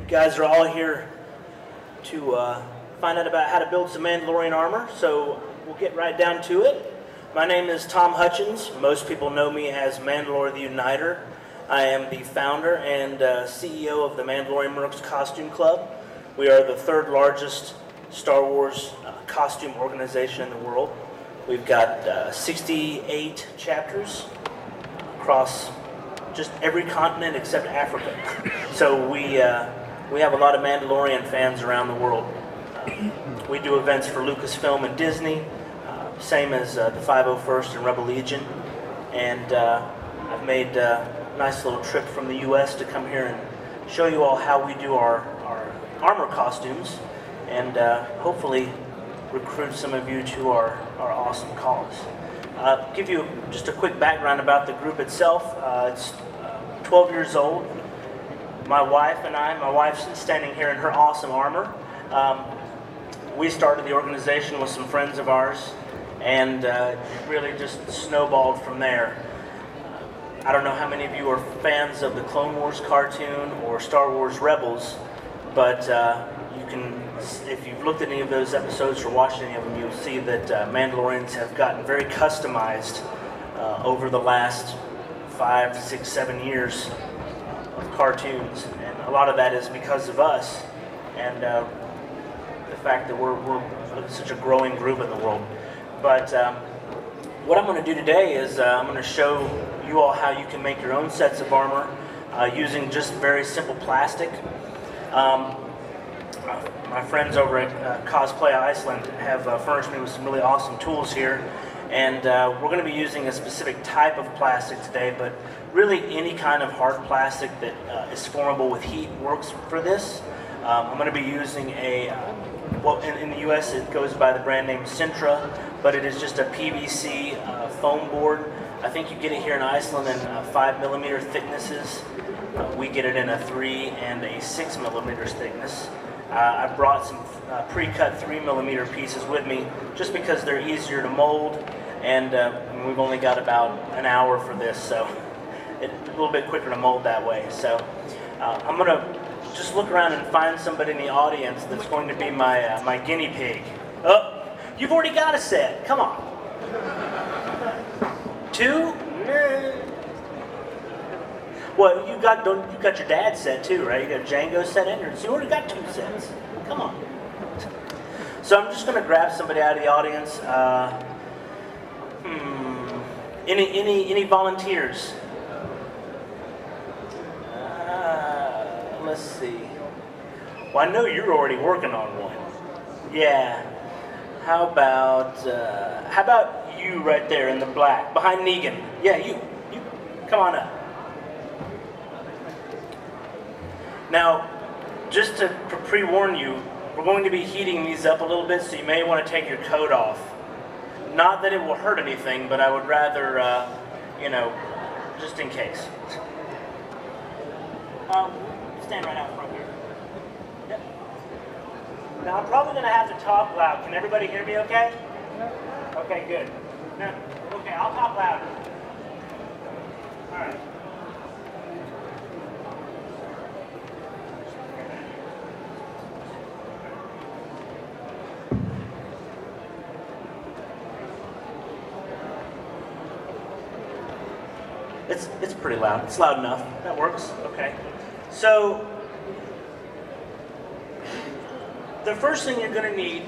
You guys are all here to find out about how to build some Mandalorian armor, so we'll get right down to it. My name is Tom Hutchens. Most people know me as Mandalore the Uniter. I am the founder and CEO of the Mandalorian Mercs Costume Club. We are the third largest Star Wars costume organization in the world. We've got 68 chapters across just every continent except Africa. So we have a lot of Mandalorian fans around the world. We do events for Lucasfilm and Disney, same as the 501st and Rebel Legion. And I've made a nice little trip from the U.S. to come here and show you all how we do our armor costumes and hopefully recruit some of you to our awesome cause. Give you just a quick background about the group itself. It's 12 years old. My wife's standing here in her awesome armor. We started the organization with some friends of ours and really just snowballed from there. I don't know how many of you are fans of the Clone Wars cartoon or Star Wars Rebels, but you can, if you've looked at any of those episodes or watched any of them, you'll see that Mandalorians have gotten very customized over the last 5, 6, 7 years of cartoons, and a lot of that is because of us and the fact that we're such a growing group in the world. But what I'm going to do today is I'm going to show you all how you can make your own sets of armor using just very simple plastic. My friends over at Cosplay Iceland have furnished me with some really awesome tools here, and we're going to be using a specific type of plastic today, but really any kind of hard plastic that is formable with heat works for this. I'm going to be using well, in the US it goes by the brand name Sintra, but it is just a PVC foam board. I think you get it here in Iceland in 5mm thicknesses. We get it in a 3 and a 6mm thickness. I brought some pre-cut 3mm pieces with me just because they're easier to mold, and we've only got about an hour for this, so it's a little bit quicker to mold that way. So I'm going to just look around and find somebody in the audience that's going to be my guinea pig. Oh, you've already got a set. Come on. 2? Well, you got your dad's set too, right? You got Django's set in, so you already got 2 sets. Come on. So I'm just going to grab somebody out of the audience. Any volunteers? Let's see. Well, I know you're already working on one. Yeah. How about you right there in the black behind Negan? Yeah, you come on up. Now, just to pre-warn you, we're going to be heating these up a little bit, so you may want to take your coat off. Not that it will hurt anything, but I would rather, just in case. Stand right out front here. Yep. Now, I'm probably going to have to talk loud. Can everybody hear me okay? Okay, good. No, okay, I'll talk louder. All right. It's pretty loud. It's loud enough. That works. Okay. So the first thing you're going to need,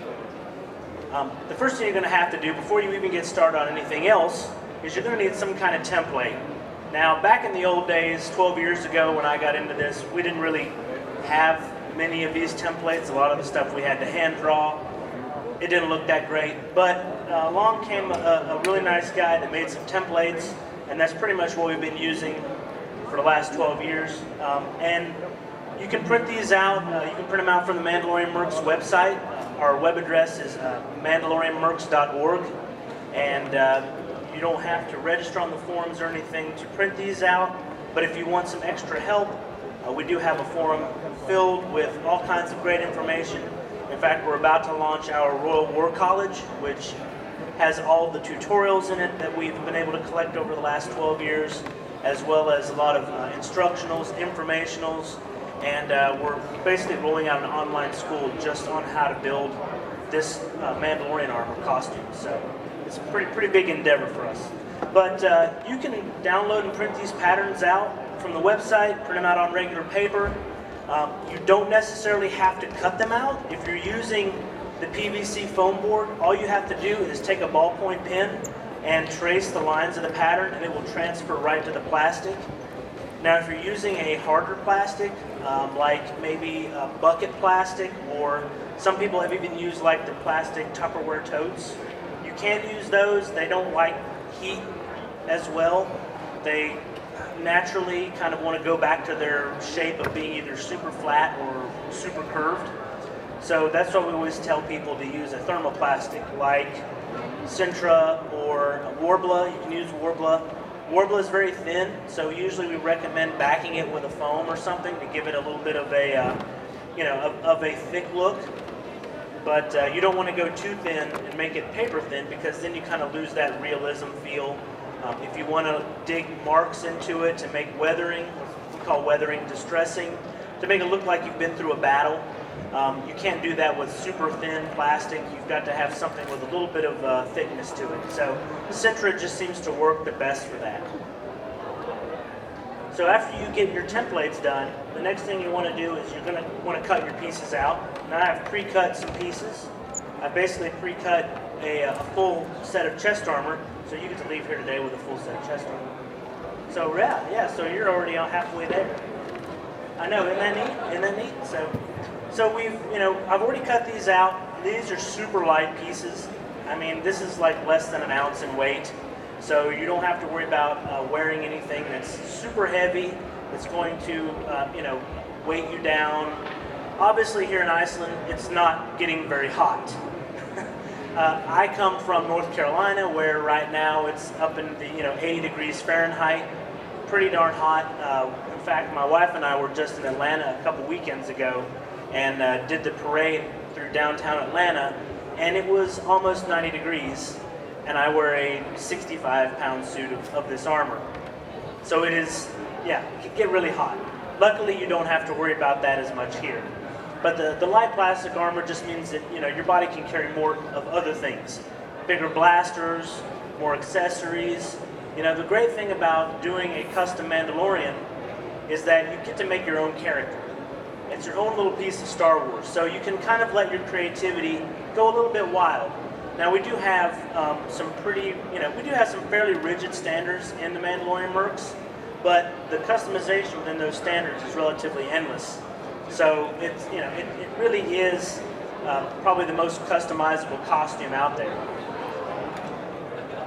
the first thing you're going to have to do before you even get started on anything else is you're going to need some kind of template. Now, back in the old days, 12 years ago when I got into this, we didn't really have many of these templates. A lot of the stuff we had to hand draw. It didn't look that great, but along came a really nice guy that made some templates, and that's pretty much what we've been using for the last 12 years. And you can print these out. You can print them out from the Mandalorian Mercs website. Our web address is mandalorianmercs.org, and you don't have to register on the forums or anything to print these out. But if you want some extra help, we do have a forum filled with all kinds of great information. In fact, we're about to launch our Royal War College, which has all the tutorials in it that we've been able to collect over the last 12 years, as well as a lot of instructionals, informationals, and we're basically rolling out an online school just on how to build this Mandalorian Armor costume. So it's a pretty big endeavor for us. But you can download and print these patterns out from the website, print them out on regular paper. You don't necessarily have to cut them out. If you're using the PVC foam board, all you have to do is take a ballpoint pen and trace the lines of the pattern, and it will transfer right to the plastic. Now, if you're using a harder plastic, like maybe a bucket plastic, or some people have even used like the plastic Tupperware totes, you can use those. They don't like heat as well. They naturally kind of want to go back to their shape of being either super flat or super curved. So that's why we always tell people to use a thermoplastic like Sintra or Warbla. You can use Warbla. Warbla is very thin, so usually we recommend backing it with a foam or something to give it a little bit of a, of a thick look. But you don't want to go too thin and make it paper thin, because then you kind of lose that realism feel. If you want to dig marks into it to make weathering, what we call weathering distressing, to make it look like you've been through a battle, you can't do that with super thin plastic. You've got to have something with a little bit of thickness to it. So Sintra just seems to work the best for that. So after you get your templates done, the next thing you want to do is you're going to want to cut your pieces out. Now I have pre-cut some pieces. I basically pre-cut a full set of chest armor, so you get to leave here today with a full set of chest armor. So yeah, so you're already halfway there. I know, isn't that neat? Isn't that neat? So we've, I've already cut these out. These are super light pieces. I mean, this is like less than an ounce in weight. So you don't have to worry about wearing anything that's super heavy, that's going to, weight you down. Obviously here in Iceland, it's not getting very hot. I come from North Carolina, where right now it's up in the 80 degrees Fahrenheit, pretty darn hot. In fact, my wife and I were just in Atlanta a couple weekends ago and did the parade through downtown Atlanta, and it was almost 90 degrees, and I wear a 65-pound suit of this armor. So it is, it can get really hot. Luckily, you don't have to worry about that as much here. But the light plastic armor just means that your body can carry more of other things. Bigger blasters, more accessories. The great thing about doing a custom Mandalorian is that you get to make your own character. It's your own little piece of Star Wars. So you can kind of let your creativity go a little bit wild. Now we do have some fairly rigid standards in the Mandalorian Mercs, but the customization within those standards is relatively endless. So it's, it really is probably the most customizable costume out there.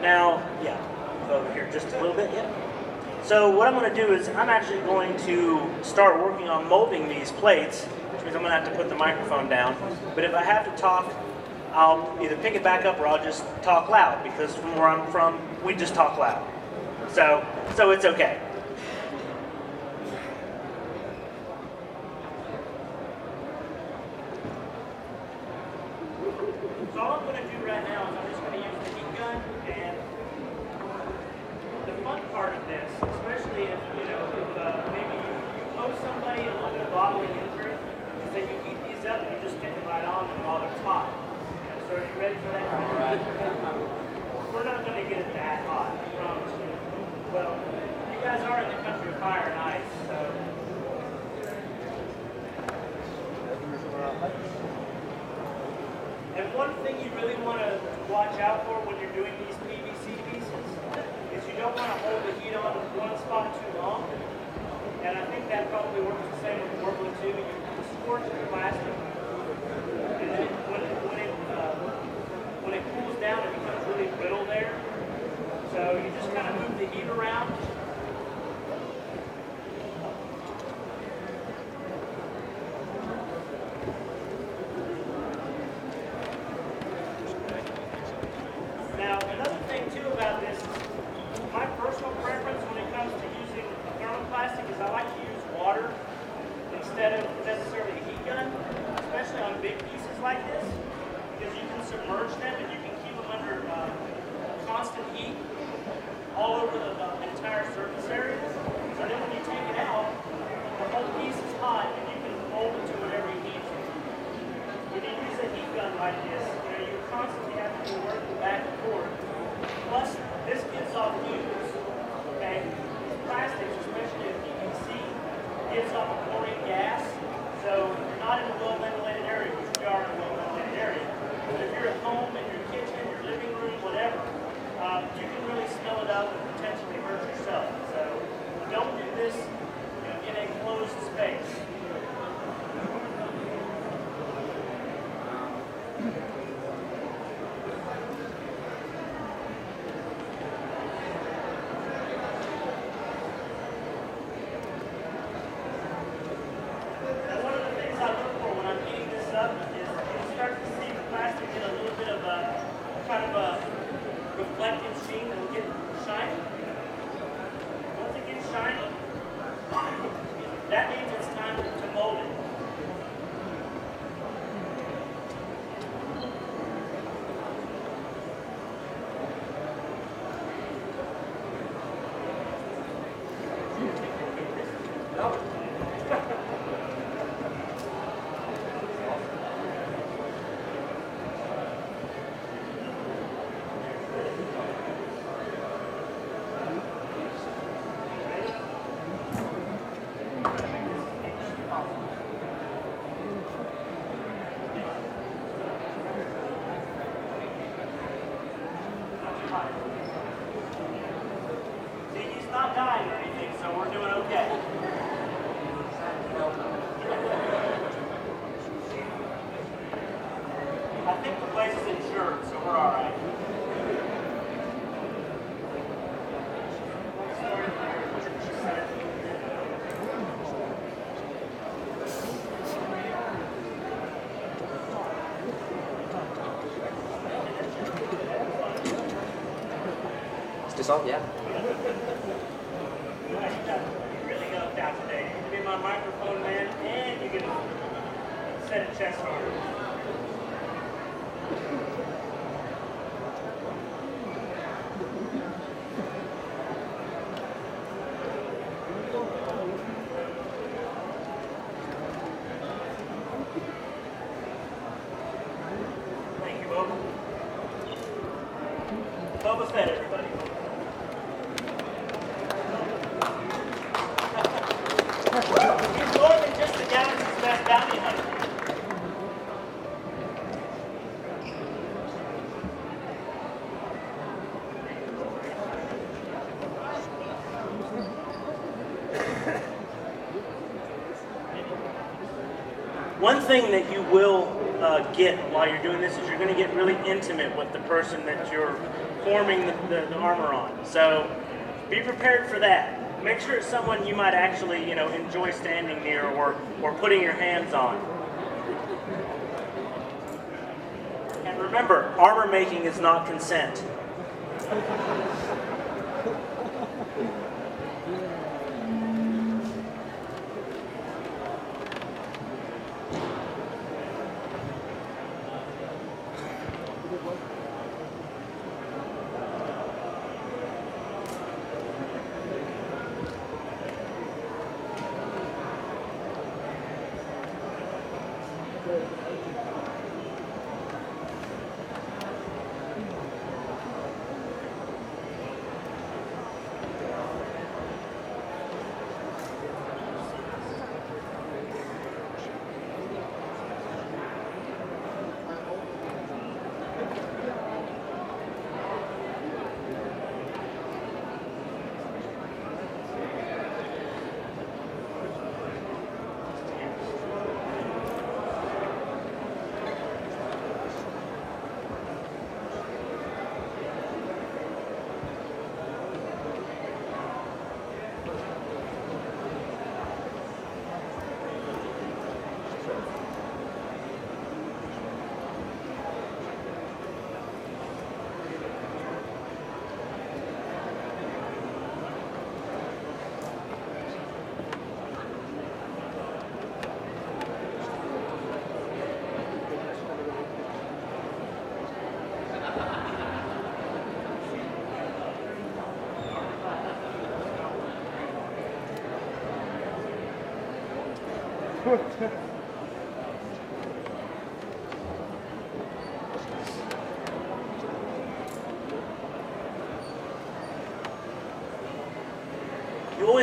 Now, go over here just a little bit, So what I'm going to do is I'm actually going to start working on molding these plates, which means I'm going to have to put the microphone down. But if I have to talk, I'll either pick it back up or I'll just talk loud, because from where I'm from, we just talk loud. So it's okay. So all I'm going to do right now is I'm just going to use the heat gun, and the fun part of this, especially if maybe you owe somebody a little bit of bodily injury, is that you heat these up and you just get them right on them while they're hot. So are you ready for that? All right. We're not going to get it that hot, I promise you. Well, you guys are in the country of fire and ice, so. And one thing you really want to watch out for when you're doing these PVC pieces is you don't want to hold the heat on one spot too long. And I think that probably works the same with Warbler too. You scorch the plastic, and then when it cools down, it becomes really brittle there. So you just kind of move the heat around. Now, another thing too about this, my personal preference when it comes to using a thermoplastic is I like to use water instead of necessarily a heat gun, especially on big pieces like this, because you can submerge them and you can keep them under constant heat all over the entire surface area. So then when you take it out, the whole piece is hot and like this, you constantly have to be working back and forth. Plus, this gives off fumes. Okay, these plastics, especially if PVC, gives off a chlorine gas. So if you're not in a well-ventilated area, which we are in a well-ventilated area, but if you're at home, in your kitchen, your living room, whatever, you can really smell it up and potentially hurt yourself. So don't do this in a closed space. Off, yeah. You really got down today. You can be my microphone man, and you can set a chest arm. Thank you, Boba. Boba Fett, everybody. He's more than just the galaxy's best bounty hunter. One thing that you will get while you're doing this is you're going to get really intimate with the person that you're forming the armor on. So be prepared for that. Make sure it's someone you might actually, enjoy standing near or putting your hands on. And remember, armor making is not consent.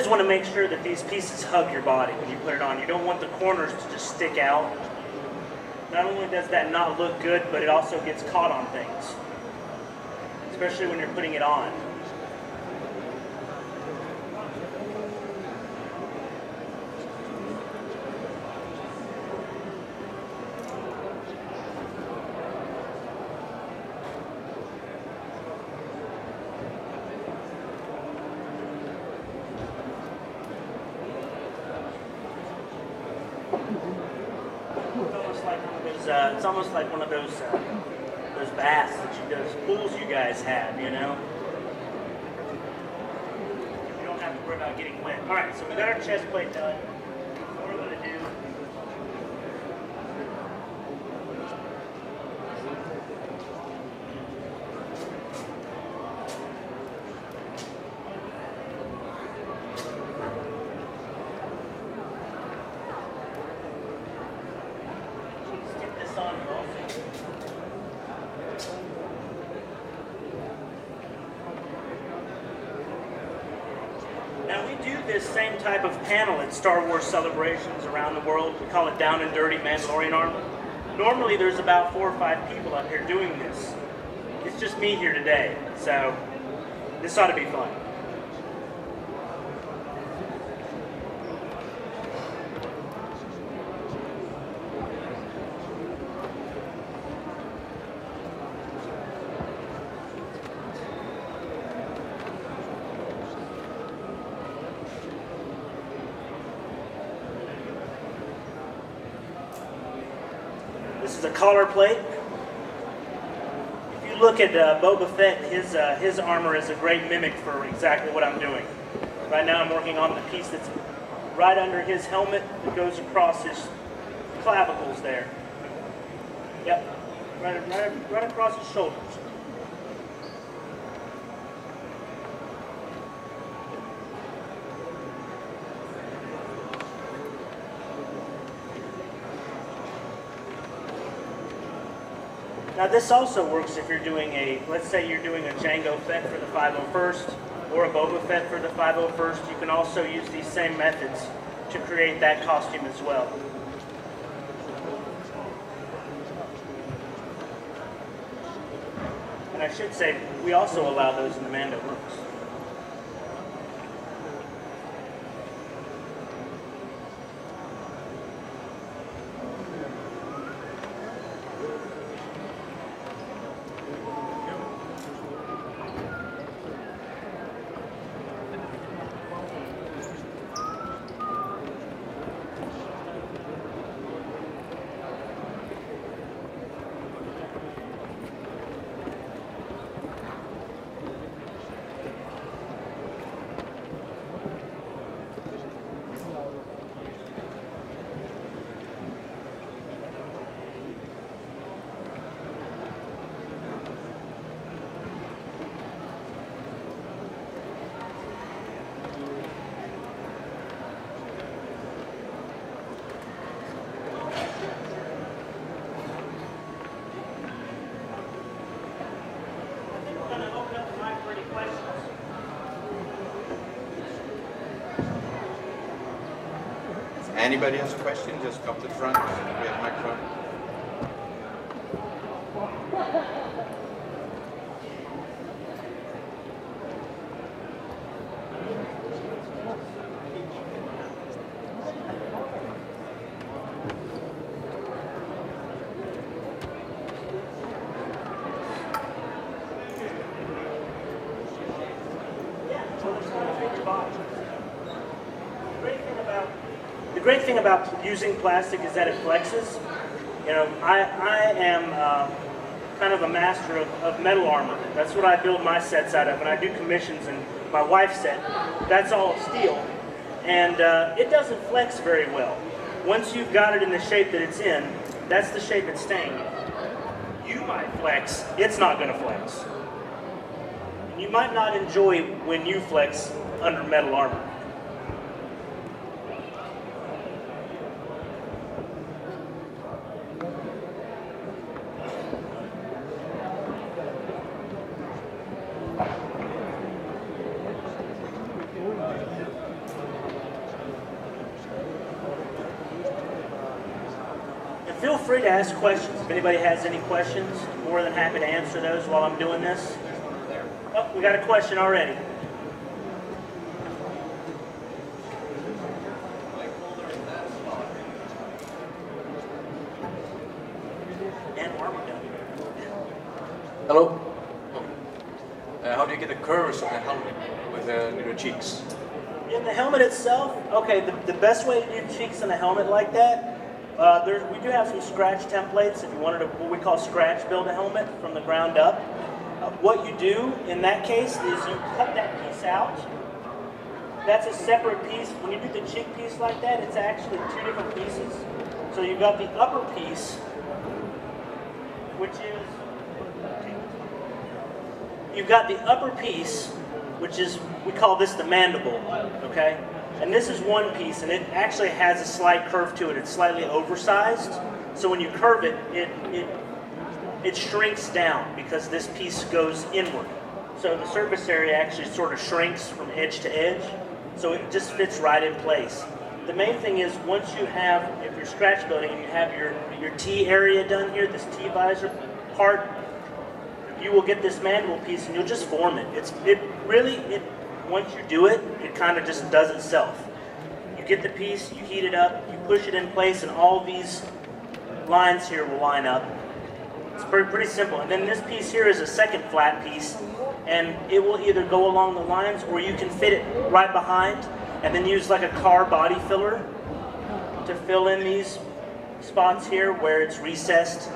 want to make sure that these pieces hug your body when you put it on. You don't want the corners to just stick out. Not only does that not look good, but it also gets caught on things, especially when you're putting it on. It's almost like one of those baths those pools you guys have, you know. You don't have to worry about getting wet. All right, so we got our chest plate done. What we're going to do. Now we do this same type of panel at Star Wars celebrations around the world. We call it Down and Dirty Mandalorian Armor. Normally there's about 4 or 5 people up here doing this. It's just me here today, so this ought to be fun. This is a collar plate. If you look at Boba Fett, his armor is a great mimic for exactly what I'm doing. Right now I'm working on the piece that's right under his helmet that goes across his clavicles there. Yep, right across his shoulders. Now this also works if you're doing let's say you're doing a Jango Fett for the 501st or a Boba Fett for the 501st. You can also use these same methods to create that costume as well. And I should say, we also allow those in the Mando Mercs. Anybody has a question, just come to the front. We have a microphone. The great thing about using plastic is that it flexes. You know, I am kind of a master of metal armor. That's what I build my sets out of. When I do commissions and my wife's set, that's all steel. And it doesn't flex very well. Once you've got it in the shape that it's in, that's the shape it's staying in. You might flex, it's not going to flex. And you might not enjoy when you flex under metal armor. feel free to ask questions. If anybody has any questions, more than happy to answer those while I'm doing this. Oh, we got a question already. And armor down here. Hello. How do you get the curves of the helmet with the little cheeks? In the helmet itself, okay, the best way to do cheeks in a helmet like that, we do have some scratch templates if you wanted to, what we call scratch build a helmet from the ground up. What you do in that case is you cut that piece out. That's a separate piece. When you do the cheek piece like that, it's actually two different pieces. So you've got the upper piece, which is, we call this the mandible, okay? And this is one piece, and it actually has a slight curve to it. It's slightly oversized. So when you curve it, it shrinks down because this piece goes inward. So the surface area actually sort of shrinks from edge to edge. So it just fits right in place. The main thing is once you have, if you're scratch building and you have your T area done here, this T visor part, you will get this mandible piece and you'll just form it. Once you do it, it kind of just does itself. You get the piece, you heat it up, you push it in place, and all these lines here will line up. It's pretty simple. And then this piece here is a second flat piece, and it will either go along the lines or you can fit it right behind and then use like a car body filler to fill in these spots here where it's recessed,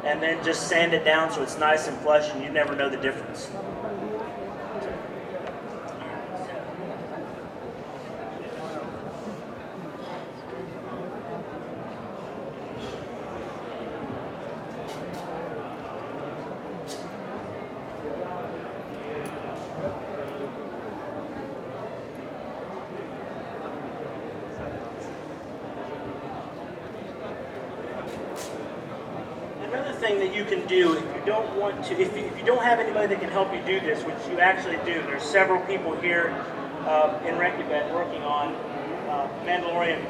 and then just sand it down so it's nice and flush and you never know the difference. That you can do if you don't want to, if you don't have anybody that can help you do this, which you actually do. There's several people here in Reykjavik working on Mandalorian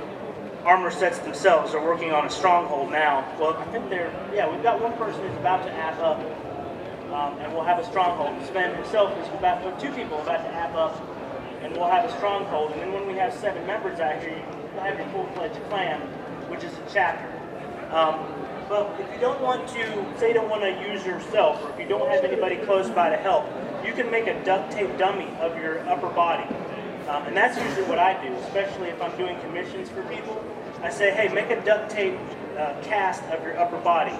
armor sets themselves. They're working on a stronghold now. Well, I think we've got one person who's about to app up, and we'll have a stronghold. Sven himself is two people about to app up, and we'll have a stronghold. And then when we have 7 members out here, you'll have your full-fledged clan, which is a chapter. But if you don't want to, say you don't want to use yourself, or if you don't have anybody close by to help, you can make a duct tape dummy of your upper body. And that's usually what I do, especially if I'm doing commissions for people. I say, hey, make a duct tape cast of your upper body.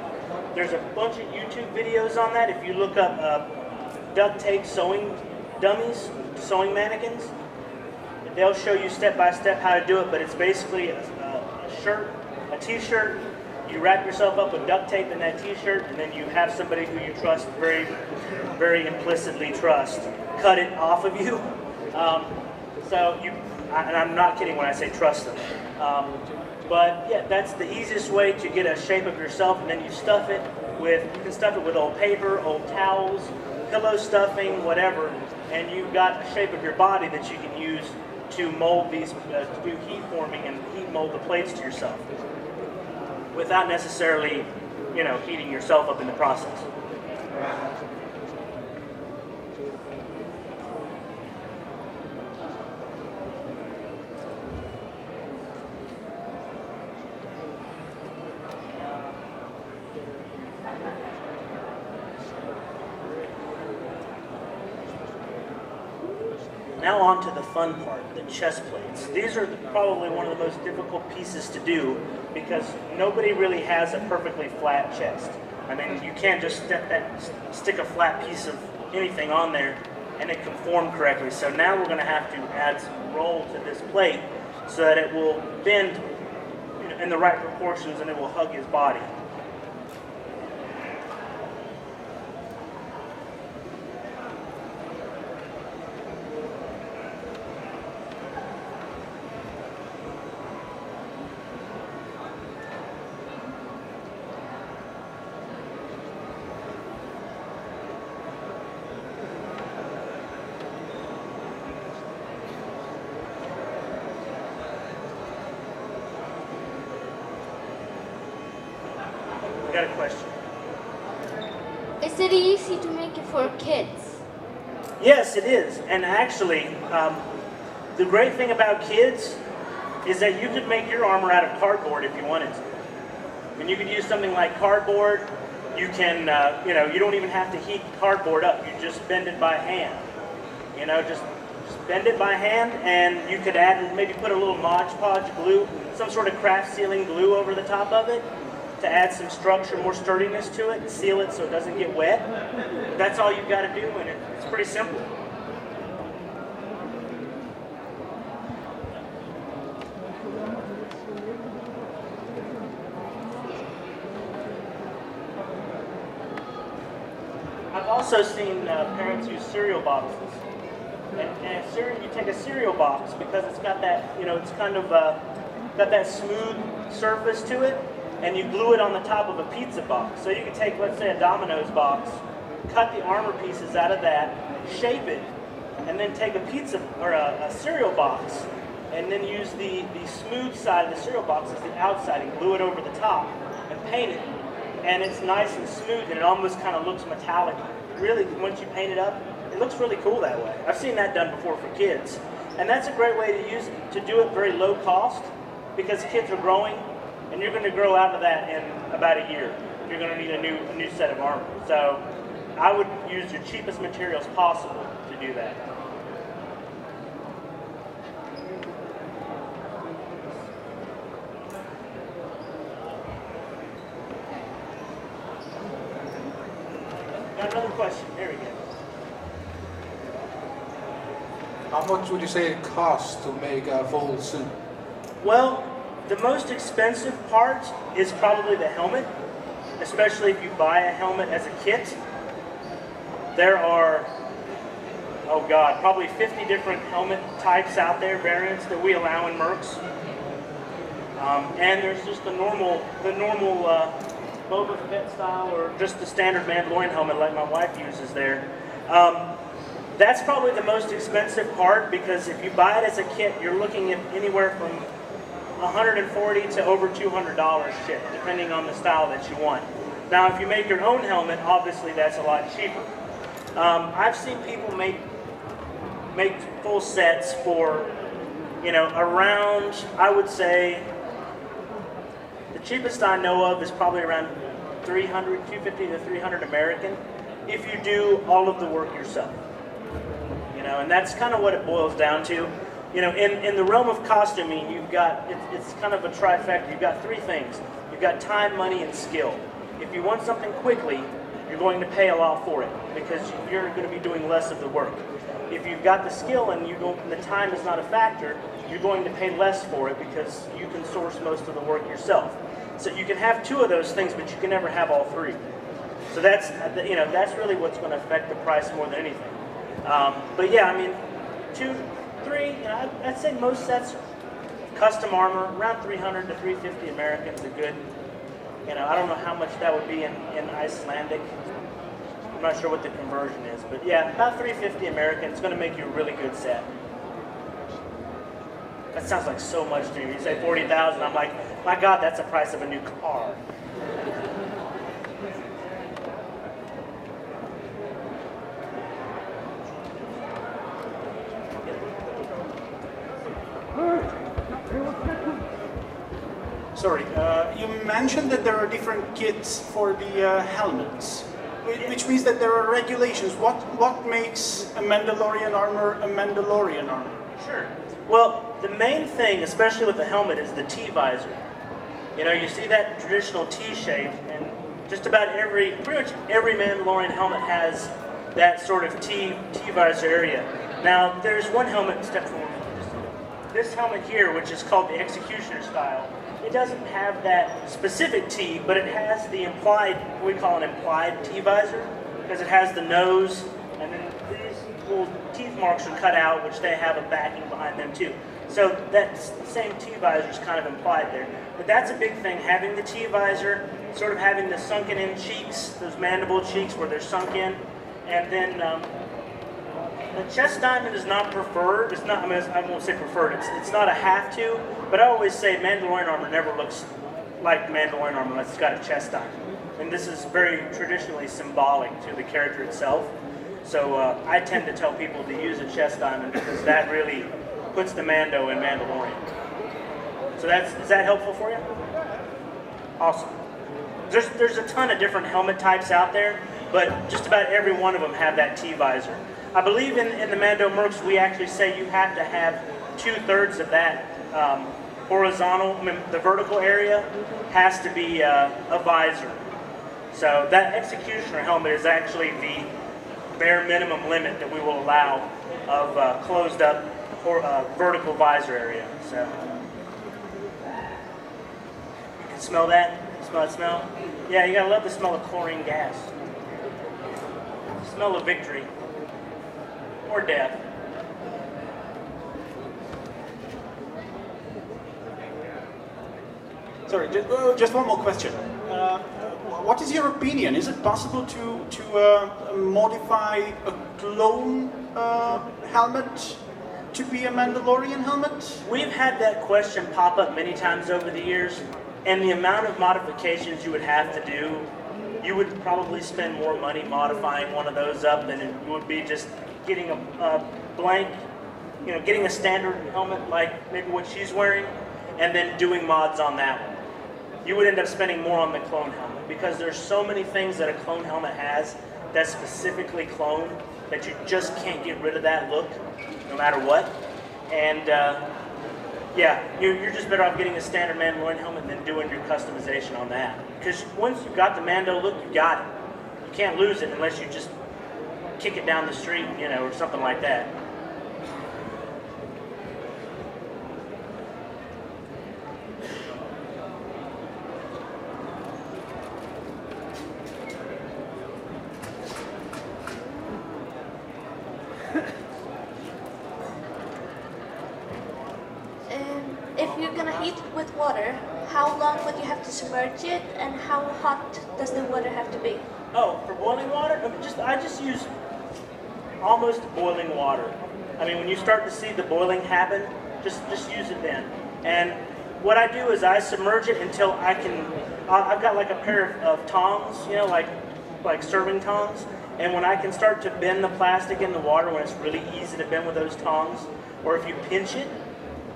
There's a bunch of YouTube videos on that. If you look up duct tape sewing dummies, sewing mannequins, they'll show you step by step how to do it, but it's basically a shirt, a t-shirt. You wrap yourself up with duct tape in that t-shirt, and then you have somebody who you trust, very, very implicitly trust, cut it off of you. And I'm not kidding when I say trust them. But yeah, that's the easiest way to get a shape of yourself, and then you can stuff it with old paper, old towels, pillow stuffing, whatever, and you've got a shape of your body that you can use to mold these, to do heat forming and heat mold the plates to yourself, without necessarily, heating yourself up in the process. Now on to the fun part, the chest plates. These are probably one of the most difficult pieces to do because nobody really has a perfectly flat chest. I mean, you can't just stick a flat piece of anything on there and it can form correctly. So now we're going to have to add some roll to this plate so that it will bend in the right proportions and it will hug his body. got a question? Is it easy to make it for kids? Yes, it is. And actually, the great thing about kids is that you could make your armor out of cardboard if you wanted to. I mean, you could use something like cardboard. You can, you don't even have to heat cardboard up. You just bend it by hand. Just bend it by hand, and you could add, maybe put a little Mod Podge glue, some sort of craft sealing glue over the top of it to add some structure, more sturdiness to it, and seal it so it doesn't get wet. That's all you've got to do in it. It's pretty simple. I've also seen parents use cereal boxes. And you take a cereal box because it's got that, it's kind of got that smooth surface to it, and you glue it on the top of a pizza box. So you can take, let's say, a Domino's box, cut the armor pieces out of that, shape it, and then take a pizza or a cereal box, and then use the smooth side of the cereal box as the outside and glue it over the top and paint it. And it's nice and smooth, and it almost kind of looks metallic. Really, once you paint it up, it looks really cool that way. I've seen that done before for kids. And that's a great way to do it very low cost, because kids are growing, and you're going to grow out of that in about a year. You're going to need a new set of armor. So I would use your cheapest materials possible to do that. Got another question. There we go. How much would you say it costs to make a full suit? Well, the most expensive part is probably the helmet, especially if you buy a helmet as a kit. There are, probably 50 different helmet types out there, variants that we allow in Mercs. And there's just the normal Boba Fett style, or just the standard Mandalorian helmet like my wife uses there. That's probably the most expensive part, because if you buy it as a kit, you're looking at anywhere from $140 to over $200 shipped, depending on the style that you want. Now, if you make your own helmet, obviously that's a lot cheaper. I've seen people make full sets for, around, I would say, the cheapest I know of is probably around $250 to $300 American, if you do all of the work yourself. And that's kind of what it boils down to. In the realm of costuming, it's kind of a trifecta. You've got three things. You've got time, money, and skill. If you want something quickly, you're going to pay a lot for it, because you're going to be doing less of the work. If you've got the skill and the time is not a factor, you're going to pay less for it, because you can source most of the work yourself. So you can have two of those things, but you can never have all three. So that's really what's going to affect the price more than anything. But yeah, 2, 3. I'd say most sets, custom armor, around $300 to $350 American is a good. I don't know how much that would be in Icelandic. I'm not sure what the conversion is, but yeah, about $350 American. It's going to make you a really good set. That sounds like so much to me. You say $40,000, I'm like, my God, that's the price of a new car. Sorry, you mentioned that there are different kits for the helmets, which means that there are regulations. What makes a Mandalorian armor a Mandalorian armor? Sure. Well, the main thing, especially with the helmet, is the T-visor. You see that traditional T shape, and just about pretty much every Mandalorian helmet has that sort of T-visor area. Now, there's one helmet, step forward. This helmet here, which is called the Executioner style, it doesn't have that specific T, but it has the we call an implied T-visor, because it has the nose, and then these little teeth marks are cut out, which they have a backing behind them too. So that same T-visor is kind of implied there. But that's a big thing, having the T-visor, sort of having the sunken in cheeks, those mandible cheeks where they're sunk in, and then the chest diamond is not preferred. It's not. I won't say preferred. It's not a have to. But I always say Mandalorian armor never looks like Mandalorian armor unless it's got a chest diamond. and this is very traditionally symbolic to the character itself. So I tend to tell people to use a chest diamond because that really puts the Mando in Mandalorian. So is that helpful for you? Awesome. There's a ton of different helmet types out there, but just about every one of them have that T-visor. I believe in the Mando Mercs, we actually say you have to have 2/3 of that horizontal, the vertical area has to be a visor. So that executioner helmet is actually the bare minimum limit that we will allow of closed up or vertical visor area. So you can smell that? Smell that smell? Yeah, you gotta love the smell of chlorine gas. Smell of victory. Or death. Sorry, just one more question. What is your opinion? Is it possible to modify a clone helmet to be a Mandalorian helmet? We've had that question pop up many times over the years, and the amount of modifications you would have to do, you would probably spend more money modifying one of those up than it would be just getting a blank, getting a standard helmet like maybe what she's wearing, and then doing mods on that one. You would end up spending more on the clone helmet because there's so many things that a clone helmet has that's specifically clone that you just can't get rid of that look no matter what. And yeah, you're just better off getting a standard Mandalorian helmet and then doing your customization on that. Because once you've got the Mando look, you got it. You can't lose it unless you just kick it down the street, or something like that. If you're gonna heat it with water, how long would you have to submerge it, and how hot does the water have to be? Oh, for boiling water? I just use almost boiling water. I mean, when you start to see the boiling happen, just use it then. And what I do is I submerge it until I can. I've got like a pair of tongs, like serving tongs. And when I can start to bend the plastic in the water, when it's really easy to bend with those tongs, or if you pinch it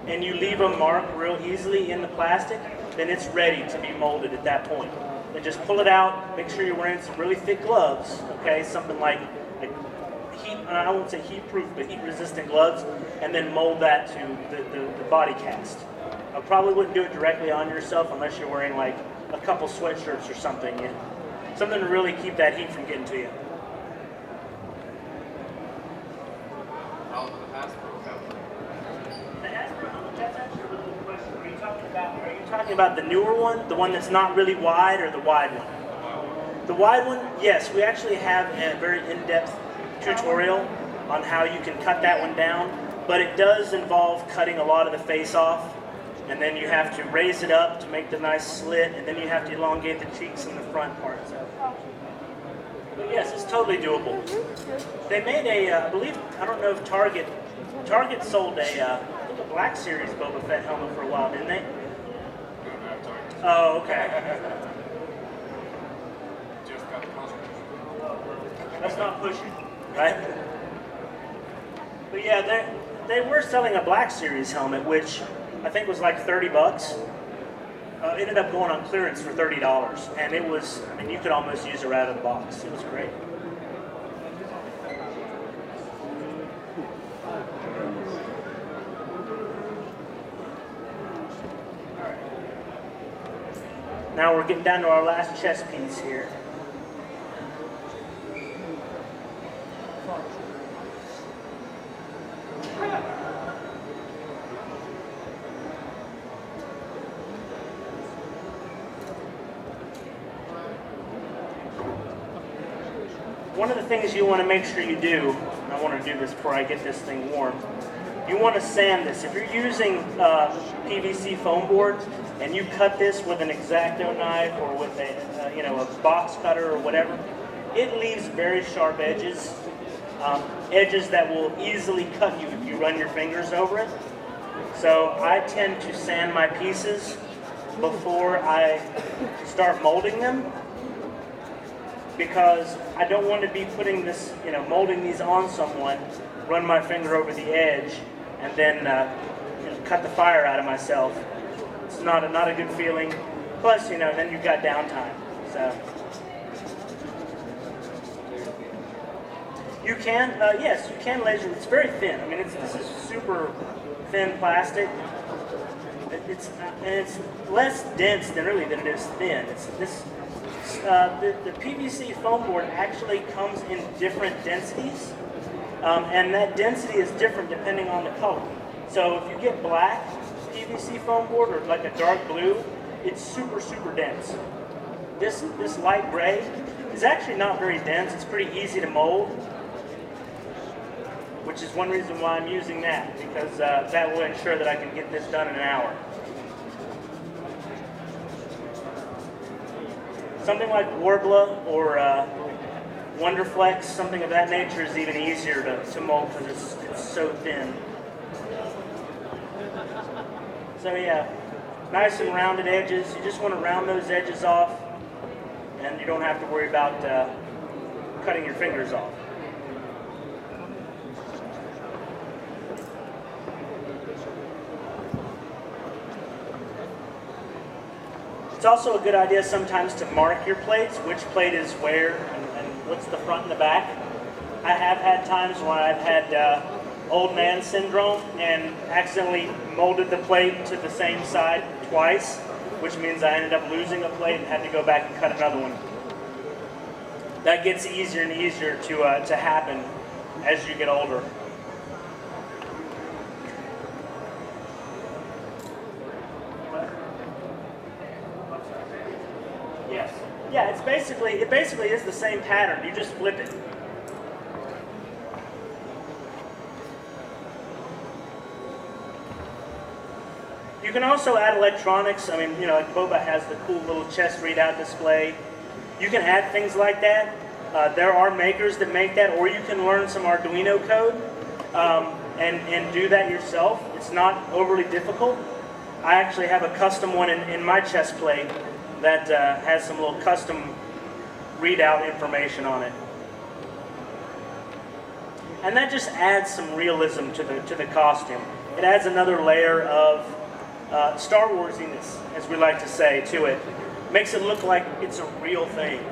and you leave a mark real easily in the plastic, then it's ready to be molded at that point. Then just pull it out, make sure you're wearing some really thick gloves, okay? Something like heat, I won't say heat proof, but heat resistant gloves, and then mold that to the body cast. I probably wouldn't do it directly on yourself unless you're wearing like a couple sweatshirts or something. Something to really keep that heat from getting to you. That's actually a really good question. Are you talking about the newer one, the one that's not really wide, or the wide one? The wide one, yes. We actually have a very in-depth tutorial on how you can cut that one down, but it does involve cutting a lot of the face off, and then you have to raise it up to make the nice slit, and then you have to elongate the cheeks and the front parts of it. But yes, it's totally doable. They made I don't know if Target sold a Black Series Boba Fett helmet for a while, didn't they? Oh, okay. Let's not push it, right? But yeah, they were selling a Black Series helmet, which I think was like $30. Ended up going on clearance for $30, and it was, you could almost use it right out of the box. It was great. Now we're getting down to our last chess piece here. One of the things you want to make sure you do, and I want to do this before I get this thing warm, you want to sand this. If you're using PVC foam board and you cut this with an X-Acto knife or with a box cutter or whatever, it leaves very sharp edges, edges that will easily cut you if you run your fingers over it. So I tend to sand my pieces before I start molding them, because I don't want to be putting this, molding these on someone, run my finger over the edge, and then cut the fire out of myself. It's not a good feeling. Plus, then you've got downtime. So you can, yes, you can laser. It's very thin. I mean, this is super thin plastic. It's less dense than it is thin. The PVC foam board actually comes in different densities, and that density is different depending on the color. So if you get black PVC foam board or like a dark blue, it's super, super dense. This light gray is actually not very dense. It's pretty easy to mold, which is one reason why I'm using that, because that will ensure that I can get this done in an hour. Something like Warbler or Wonderflex, something of that nature, is even easier to mold because it's so thin. So yeah, nice and rounded edges. You just want to round those edges off, and you don't have to worry about cutting your fingers off. It's also a good idea sometimes to mark your plates, which plate is where and what's the front and the back. I have had times when I've had old man syndrome and accidentally molded the plate to the same side twice, which means I ended up losing a plate and had to go back and cut another one. That gets easier and easier to happen as you get older. Yes. Yeah, it basically is the same pattern. You just flip it. You can also add electronics. I mean, like Boba has the cool little chest readout display. You can add things like that. There are makers that make that, or you can learn some Arduino code and do that yourself. It's not overly difficult. I actually have a custom one in my chest plate that has some little custom readout information on it. And that just adds some realism to the costume. It adds another layer of Star Warsiness, as we like to say, to it. Makes it look like it's a real thing.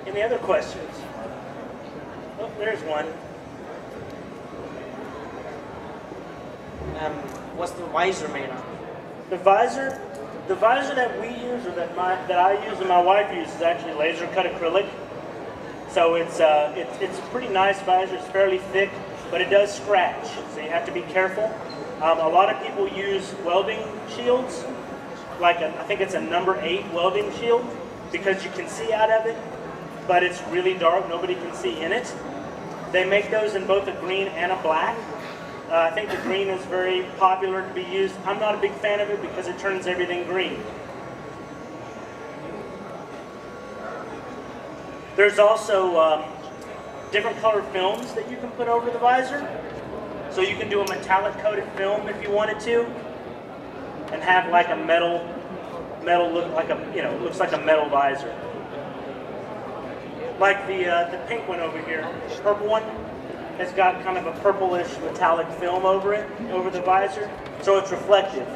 Any other questions? Oh, there's one. What's the visor made of? The visor that we use, or that I use and my wife uses, is actually laser cut acrylic. So it's a pretty nice visor. It's fairly thick, but it does scratch, so you have to be careful. A lot of people use welding shields, like I think it's a number 8 welding shield, because you can see out of it, but it's really dark, nobody can see in it. They make those in both a green and a black. I think the green is very popular to be used. I'm not a big fan of it because it turns everything green. There's also different color films that you can put over the visor. So you can do a metallic coated film if you wanted to, and have like a metal look, like looks like a metal visor. Like the pink one over here, the purple one, has got kind of a purplish metallic film over it, over the visor, so it's reflective.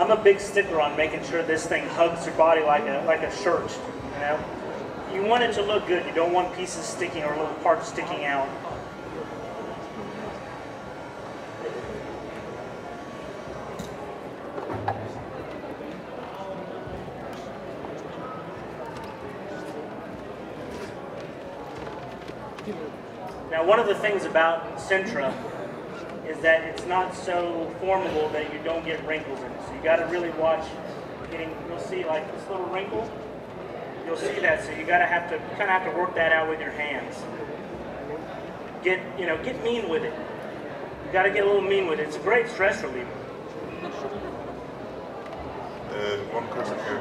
I'm a big stickler on making sure this thing hugs your body like a shirt, you know? You want it to look good. You don't want pieces sticking or little parts sticking out. Now, one of the things about Sintra is that it's not so formable that you don't get wrinkles in it. So you got to really watch getting. You'll see like this little wrinkle. You'll see that. So you got to kind of have to work that out with your hands. Get mean with it. You got to get a little mean with it. It's a great stress reliever. One question here.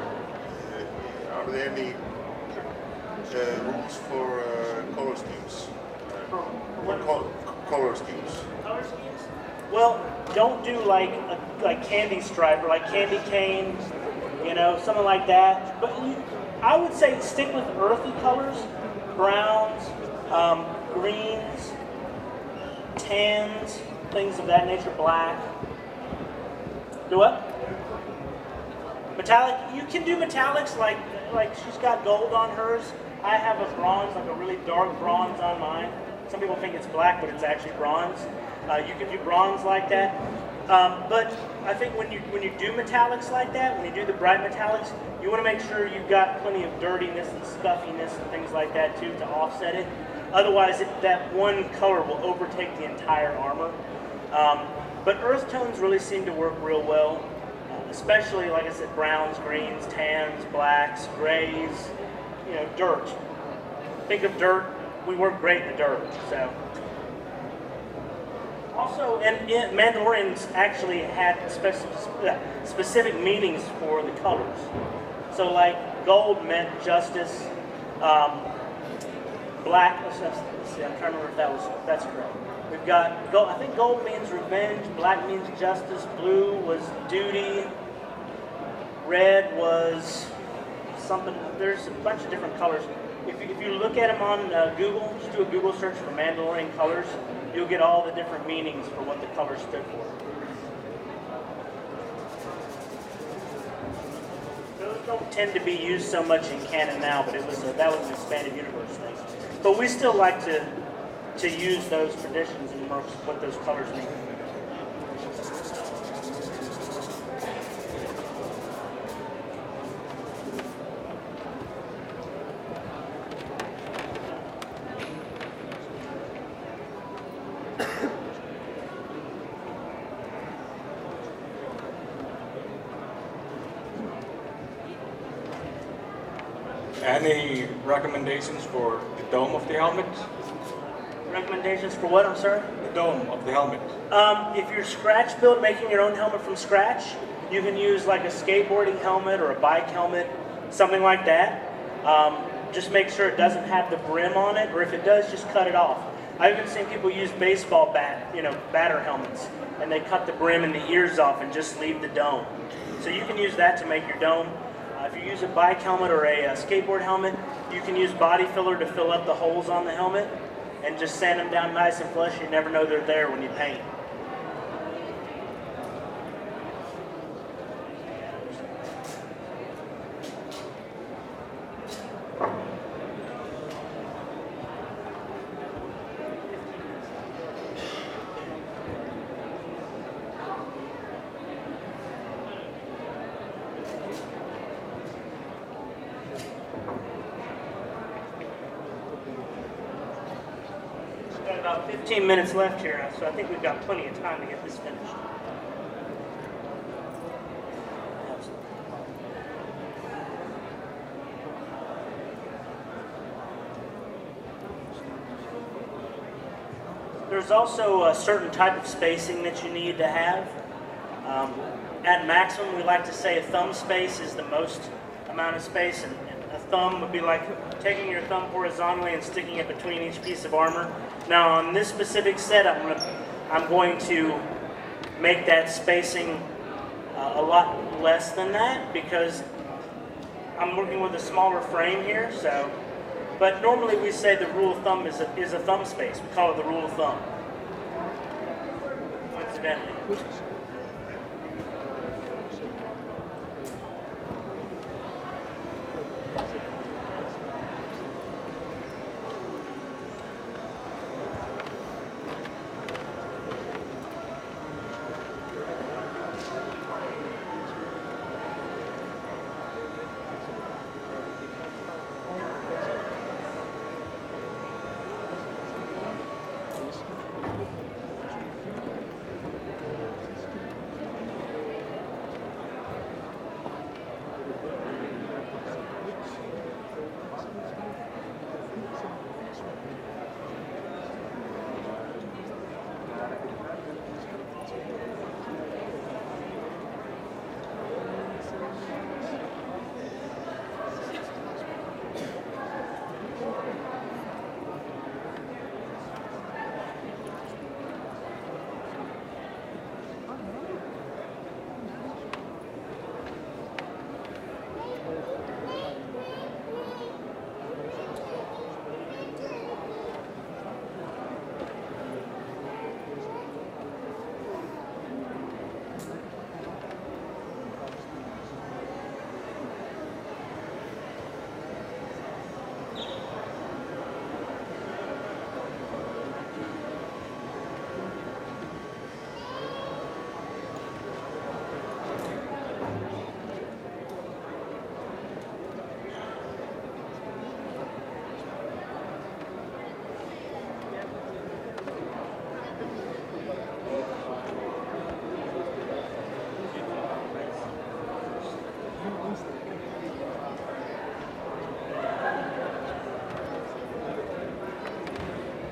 Are there any rules for color schemes? Color schemes. Color schemes? Well, don't do like candy stripe or like candy cane, something like that. But I would say stick with earthy colors, browns, greens, tans, things of that nature, black. Do what? Metallic. You can do metallics like she's got gold on hers. I have a bronze, like a really dark bronze on mine. Some people think it's black, but it's actually bronze. You can do bronze like that. But I think when you do metallics like that, when you do the bright metallics, you want to make sure you've got plenty of dirtiness and scuffiness and things like that too to offset it. Otherwise, that one color will overtake the entire armor. But earth tones really seem to work real well, especially, like I said, browns, greens, tans, blacks, grays, dirt. Think of dirt. We work great in the dirt. So. Also, and Mandalorians actually had specific meanings for the colors. So, like gold meant justice. Black. Let's see. I'm trying to remember if that's correct. We've got gold. I think gold means revenge. Black means justice. Blue was duty. Red was something. There's a bunch of different colors. If you look at them on Google, just do a Google search for Mandalorian colors, you'll get all the different meanings for what the colors stood for. Those don't tend to be used so much in canon now, but that was an expanded universe thing. But we still like to use those traditions and what those colors mean. Any recommendations for the dome of the helmet? Recommendations for what, I'm sorry? The dome of the helmet. If you're scratch build, making your own helmet from scratch, you can use like a skateboarding helmet or a bike helmet, something like that. Just make sure it doesn't have the brim on it, or if it does, just cut it off. I've even seen people use baseball batter helmets, and they cut the brim and the ears off and just leave the dome. So you can use that to make your dome. If you use a bike helmet or a skateboard helmet, you can use body filler to fill up the holes on the helmet and just sand them down nice and flush. You never know they're there when you paint. About 15 minutes left here, so I think we've got plenty of time to get this finished. There's also a certain type of spacing that you need to have. At maximum, we like to say a thumb space is the most amount of space, and a thumb would be like taking your thumb horizontally and sticking it between each piece of armor. Now on this specific set, I'm going to make that spacing a lot less than that because I'm working with a smaller frame here. So, but normally we say the rule of thumb is a thumb space. We call it the rule of thumb. Coincidentally.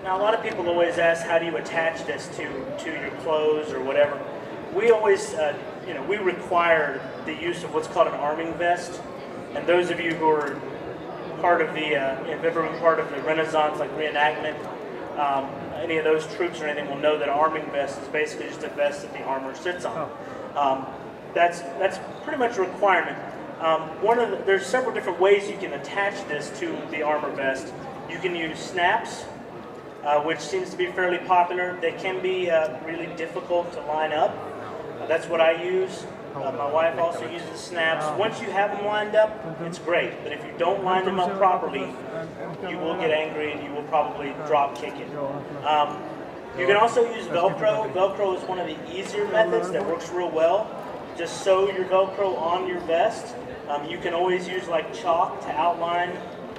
Now, a lot of people always ask, how do you attach this to your clothes or whatever? We always, we require the use of what's called an arming vest. And those of you who are part of the, if ever been part of the Renaissance, like reenactment, any of those troops or anything will know that an arming vest is basically just a vest that the armor sits on. That's pretty much a requirement. There's several different ways you can attach this to the armor vest. You can use snaps, which seems to be fairly popular. They can be really difficult to line up. That's what I use. My wife also uses snaps. Once you have them lined up, it's great. But if you don't line them up properly, you will get angry and you will probably drop kick it. You can also use Velcro. Velcro is one of the easier methods that works real well. Just sew your Velcro on your vest. You can always use like chalk to outline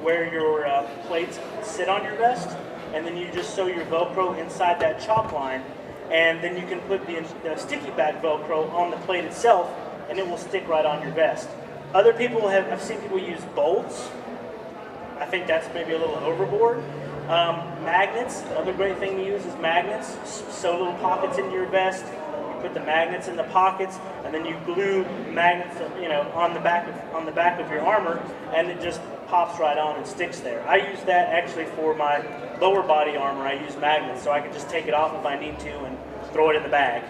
where your plates sit on your vest. And then you just sew your Velcro inside that chalk line. And then you can put the sticky back Velcro on the plate itself, and it will stick right on your vest. Other people I've seen people use bolts. I think that's maybe a little overboard. Magnets, another great thing to use is magnets. Sew little pockets into your vest. You put the magnets in the pockets, and then you glue magnets, on the back of your armor, and it just pops right on and sticks there. I use that actually for my lower body armor. I use magnets, so I can just take it off if I need to and throw it in the bag.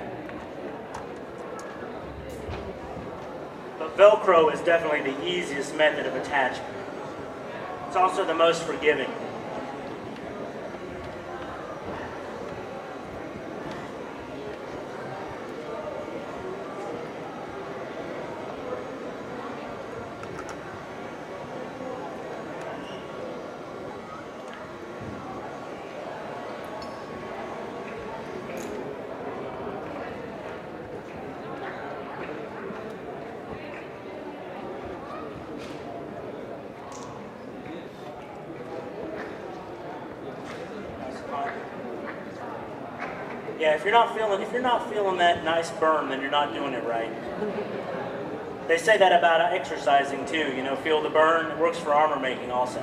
But Velcro is definitely the easiest method of attachment. It's also the most forgiving. Yeah, if you're not feeling that nice burn, then you're not doing it right. They say that about exercising too. Feel the burn. It works for armor making also.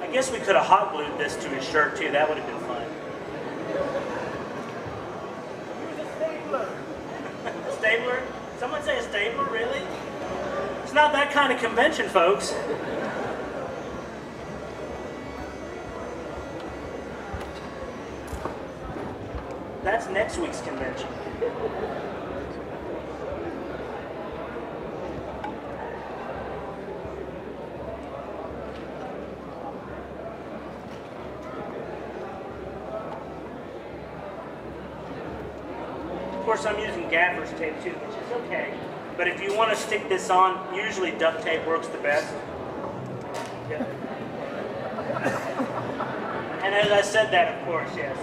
I guess we could have hot glued this to his shirt too. That would have been fun. Stapler? Someone say a stapler, really? It's not that kind of convention, folks. That's next week's convention. Of course, I'm using gaffer's tape too, which is okay. But if you want to stick this on, usually duct tape works the best. Yeah. And as I said that, of course, yes.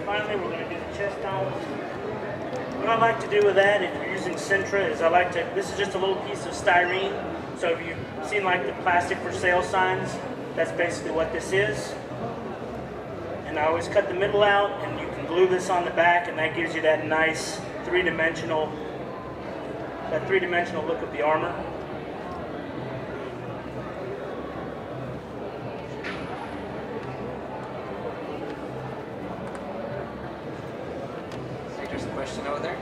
Finally, we're going to do the chest down. What I like to do with that, if you're using Sintra, is this is just a little piece of styrene. So if you've seen like the plastic for sale signs, that's basically what this is. And I always cut the middle out, and you can glue this on the back, and that gives you that nice three-dimensional look of the armor. There's a question over there.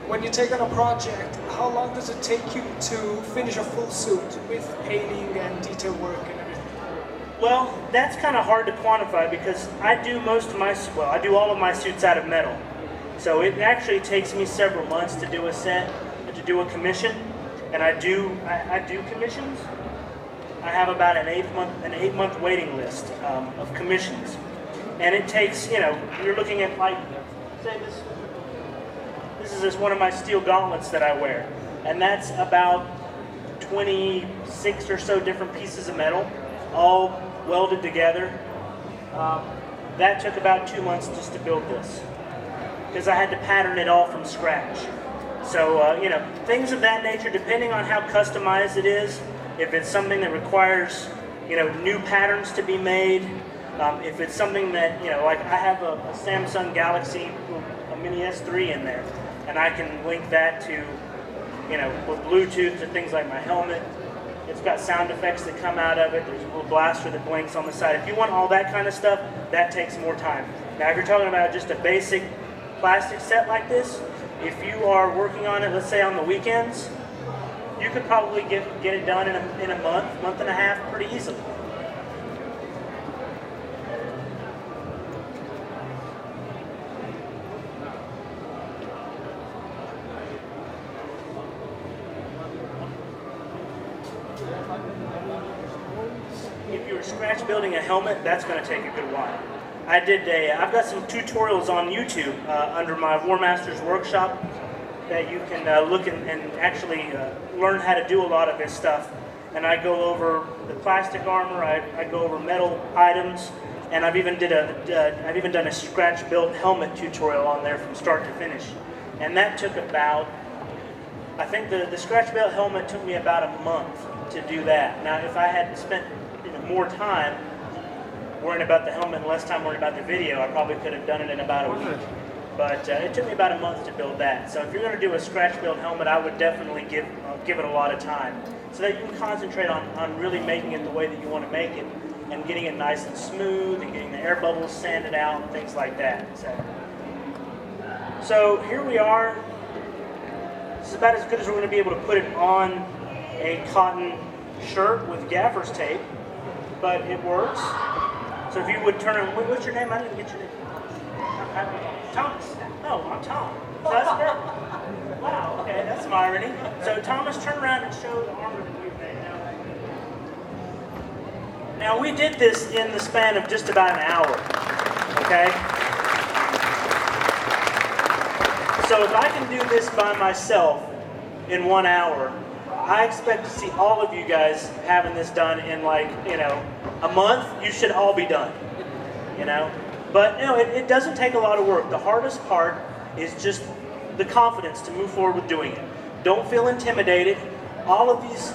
When you take on a project, how how long does it take you to finish a full suit with painting and detail work and everything? Well, that's kind of hard to quantify because I do I do all of my suits out of metal. So it actually takes me several months to do a set, to do a commission, and I do commissions. I have about an 8-month waiting list of commissions, and it takes, you're looking at like, say this is just one of my steel gauntlets that I wear, and that's about 26 or so different pieces of metal, all welded together. That took about 2 months just to build this, because I had to pattern it all from scratch. So, things of that nature, depending on how customized it is, if it's something that requires, new patterns to be made, if it's something that, like I have a Samsung Galaxy, a Mini S3 in there, and I can link that to, with Bluetooth to things like my helmet. It's got sound effects that come out of it. There's a little blaster that blinks on the side. If you want all that kind of stuff, that takes more time. Now, if you're talking about just a basic plastic set like this, if you are working on it, let's say on the weekends, you could probably get it done in a month and a half pretty easily. If you're scratch building a helmet, that's going to take a good while. I've got some tutorials on YouTube under my Warmaster's workshop that you can look and actually learn how to do a lot of this stuff. And I go over the plastic armor, I go over metal items, and I've even done a scratch built helmet tutorial on there from start to finish. And that took about, I think the scratch built helmet took me about a month to do that. Now, if I had spent more time worrying about the helmet and less time worrying about the video, I probably could have done it in about a week. But it took me about a month to build that. So if you're going to do a scratch build helmet, I would definitely give it a lot of time, so that you can concentrate on really making it the way that you want to make it, and getting it nice and smooth, and getting the air bubbles sanded out, and things like that. So here we are. This is about as good as we're going to be able to put it on a cotton shirt with gaffer's tape, but it works. So if you would turn on, what's your name? I didn't get your name. Thomas. Oh, I'm Tom. So that's perfect. Wow, okay, that's some irony. So Thomas, turn around and show the armor that we've made now. Now we did this in the span of just about an hour, okay? So if I can do this by myself in 1 hour, I expect to see all of you guys having this done in a month. You should all be done, But it doesn't take a lot of work. The hardest part is just the confidence to move forward with doing it. Don't feel intimidated. All of these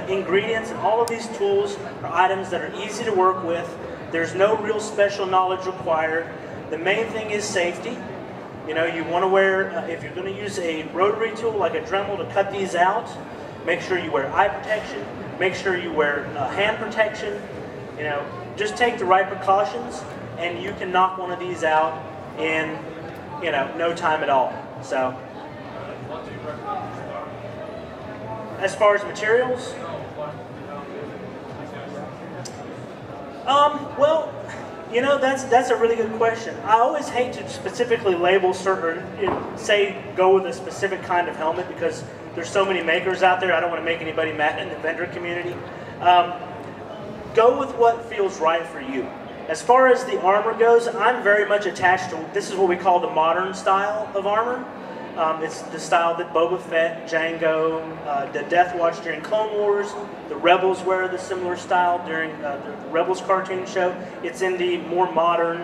ingredients and all of these tools are items that are easy to work with. There's no real special knowledge required. The main thing is safety. You want to wear, if you're going to use a rotary tool like a Dremel to cut these out, make sure you wear eye protection. Make sure you wear hand protection. Just take the right precautions, and you can knock one of these out in, no time at all. So, as far as materials, well, that's a really good question. I always hate to specifically label certain, say go with a specific kind of helmet, because there's so many makers out there. I don't want to make anybody mad in the vendor community. Go with what feels right for you. As far as the armor goes, I'm very much attached to, this is what we call the modern style of armor. It's the style that Boba Fett, Jango, the Death Watch during Clone Wars, the Rebels wear the similar style during the Rebels cartoon show. It's in the more modern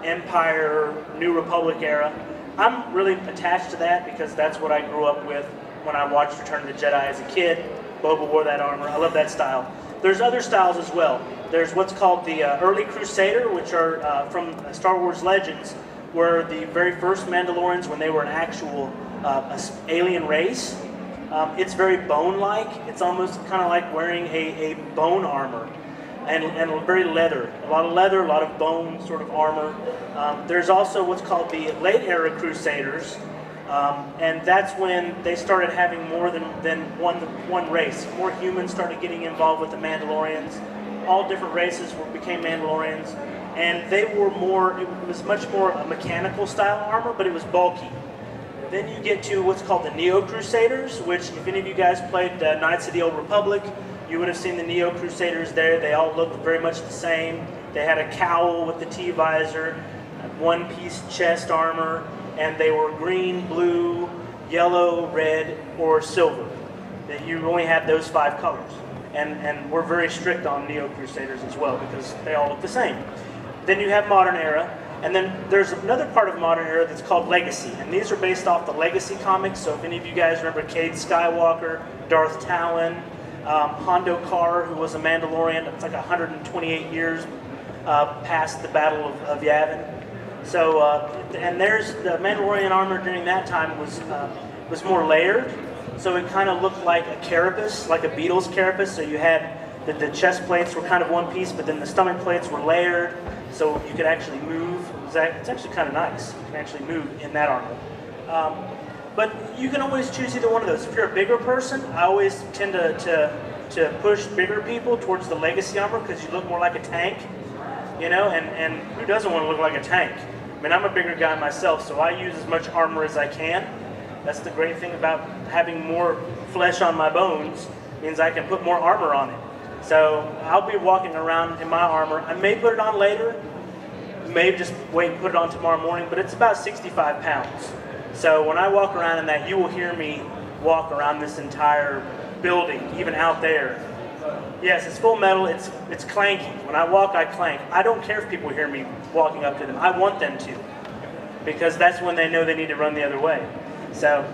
Empire, New Republic era. I'm really attached to that because that's what I grew up with when I watched Return of the Jedi as a kid. Boba wore that armor. I love that style. There's other styles as well. There's what's called the Early Crusader, which are from Star Wars Legends, were the very first Mandalorians when they were an actual alien race. It's very bone-like. It's almost kind of like wearing a bone armor, and very leather. A lot of leather, a lot of bone sort of armor. There's also what's called the Late Era Crusaders, And that's when they started having more than one race. More humans started getting involved with the Mandalorians. All different races became Mandalorians. And they were more, it was much more a mechanical style armor, but it was bulky. Then you get to what's called the Neo-Crusaders, which if any of you guys played Knights of the Old Republic, you would have seen the Neo-Crusaders there. They all looked very much the same. They had a cowl with the T-visor, one-piece chest armor, and they were green, blue, yellow, red, or silver. That you only had those 5 colors. And we're very strict on Neo-Crusaders as well because they all look the same. Then you have Modern Era, and then there's another part of Modern Era that's called Legacy, and these are based off the Legacy comics. So if any of you guys remember Cade Skywalker, Darth Talon, Hondo Carr, who was a Mandalorian, it's like 128 years past the Battle of Yavin. So, and there's the Mandalorian armor during that time was more layered, so it kind of looked like a carapace, like a Beatles carapace. So you had the chest plates were kind of one piece, but then the stomach plates were layered, so you could actually move. It's actually kind of nice. You can actually move in that armor. But you can always choose either one of those. If you're a bigger person, I always tend to push bigger people towards the Legacy armor because you look more like a tank, you know, and who doesn't want to look like a tank? I mean, I'm a bigger guy myself, so I use as much armor as I can. That's the great thing about having more flesh on my bones, means I can put more armor on it. So I'll be walking around in my armor. I may put it on later, may just wait and put it on tomorrow morning, but it's about 65 pounds. So when I walk around in that, you will hear me walk around this entire building, even out there. Yes, it's full metal, it's clanky. When I walk, I clank. I don't care if people hear me walking up to them. I want them to, because that's when they know they need to run the other way. So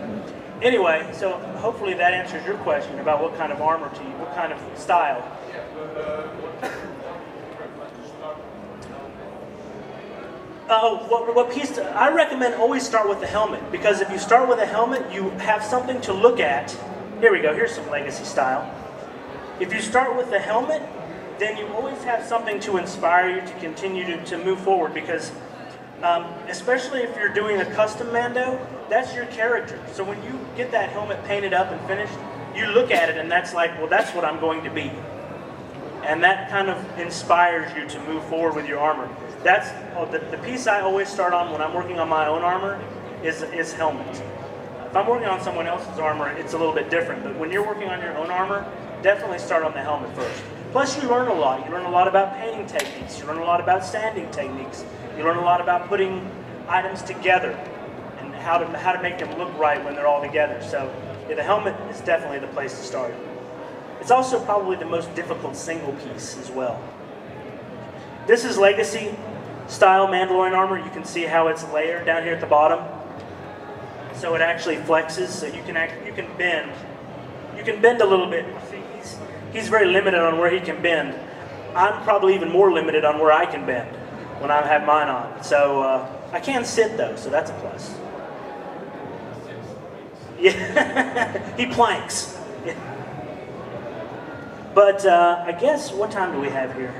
anyway, so hopefully that answers your question about what kind of armor to use, what kind of style. What piece? I recommend always start with the helmet, because if you start with a helmet, you have something to look at. Here we go. Here's some Legacy style. If you start with the helmet, then you always have something to inspire you to continue to move forward, because especially if you're doing a custom Mando, that's your character. So when you get that helmet painted up and finished, you look at it and that's like, well, that's what I'm going to be. And that kind of inspires you to move forward with your armor. That's the piece I always start on when I'm working on my own armor is helmet. If I'm working on someone else's armor, it's a little bit different. But when you're working on your own armor, definitely start on the helmet first. Plus you learn a lot. You learn a lot about painting techniques. You learn a lot about sanding techniques. You learn a lot about putting items together and how to make them look right when they're all together. So yeah, the helmet is definitely the place to start. It's also probably the most difficult single piece as well. This is Legacy style Mandalorian armor. You can see how it's layered down here at the bottom. So it actually flexes, so you can bend. You can bend a little bit. See, he's very limited on where he can bend. I'm probably even more limited on where I can bend when I have mine on. So I can sit though, so that's a plus. Yeah, he planks. Yeah. But I guess, what time do we have here?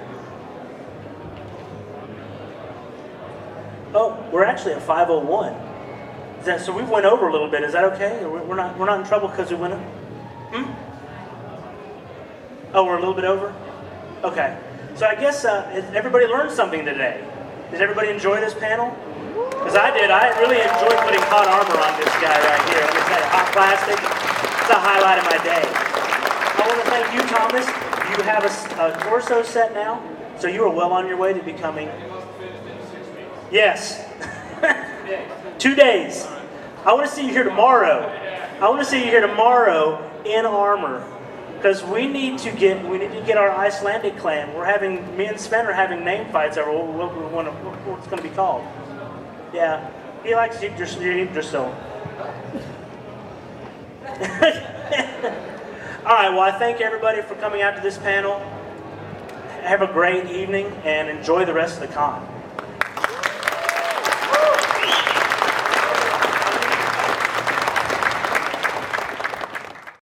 Oh, we're actually at 5:01. So we went over a little bit. Is that okay? We're not in trouble because we went over? Oh, we're a little bit over? Okay. So I guess everybody learned something today. Did everybody enjoy this panel? Because I did. I really enjoyed putting hot armor on this guy right here. Let me tell you, hot plastic. It's a highlight of my day. I want to thank you, Thomas. You have a torso set now, so you are well on your way to becoming... Yes. 2 days. I want to see you here tomorrow. I want to see you here tomorrow in armor, because we need to get our Icelandic clan. Me and Sven are having name fights over what it's going to be called. Yeah, he likes Yggdrasil. All right. Well, I thank everybody for coming out to this panel. Have a great evening and enjoy the rest of the con.